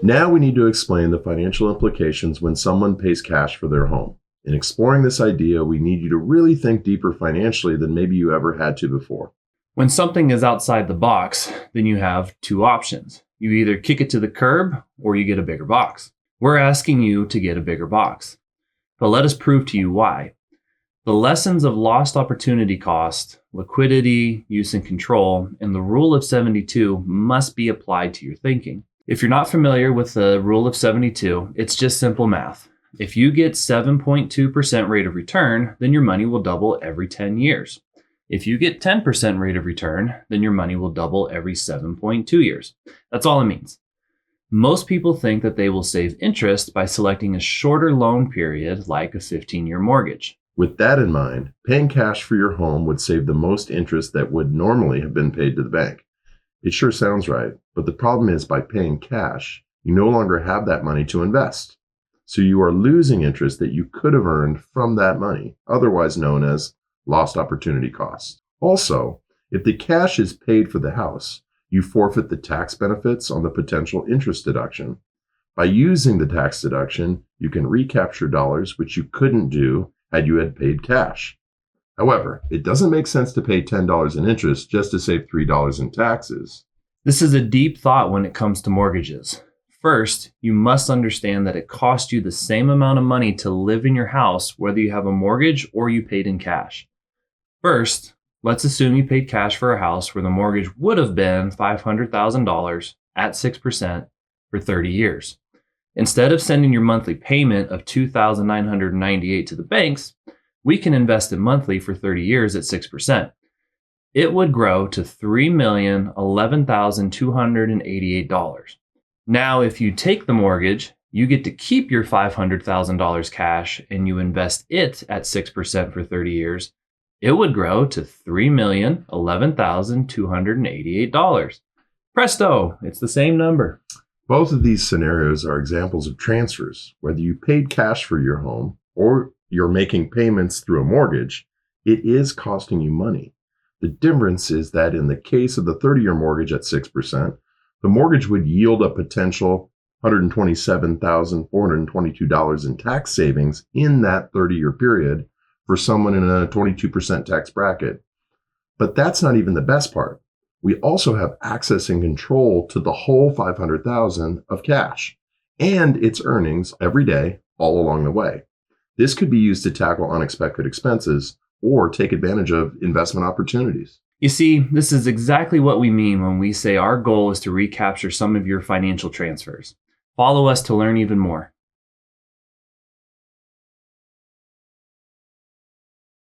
Now we need to explain the financial implications when someone pays cash for their home. In exploring this idea, we need you to really think deeper financially than maybe you ever had to before. When something is outside the box, then you have two options. You either kick it to the curb or you get a bigger box. We're asking you to get a bigger box. But let us prove to you why. The lessons of lost opportunity cost, liquidity, use and control, and the rule of 72 must be applied to your thinking. If you're not familiar with the rule of 72, it's just simple math. If you get 7.2% rate of return, then your money will double every 10 years. If you get 10% rate of return, then your money will double every 7.2 years. That's all it means. Most people think that they will save interest by selecting a shorter loan period like a 15-year mortgage. With that in mind, paying cash for your home would save the most interest that would normally have been paid to the bank. It sure sounds right, but the problem is by paying cash, you no longer have that money to invest. So you are losing interest that you could have earned from that money, otherwise known as lost opportunity cost. Also, if the cash is paid for the house, you forfeit the tax benefits on the potential interest deduction. By using the tax deduction, you can recapture dollars which you couldn't do had you had paid cash. However, it doesn't make sense to pay $10 in interest just to save $3 in taxes. This is a deep thought when it comes to mortgages. First, you must understand that it costs you the same amount of money to live in your house whether you have a mortgage or you paid in cash. First, let's assume you paid cash for a house where the mortgage would have been $500,000 at 6% for 30 years. Instead of sending your monthly payment of $2,998 to the banks, we can invest it monthly for 30 years at 6%. It would grow to $3,011,288. Now, if you take the mortgage, you get to keep your $500,000 cash and you invest it at 6% for 30 years. It would grow to $3,011,288. Presto, it's the same number. Both of these scenarios are examples of transfers. Whether you paid cash for your home or you're making payments through a mortgage, it is costing you money. The difference is that in the case of the 30-year mortgage at 6%, the mortgage would yield a potential $127,422 in tax savings in that 30-year period for someone in a 22% tax bracket. But that's not even the best part. We also have access and control to the whole $500,000 of cash and its earnings every day, all along the way. This could be used to tackle unexpected expenses or take advantage of investment opportunities. You see, this is exactly what we mean when we say our goal is to recapture some of your financial transfers. Follow us to learn even more.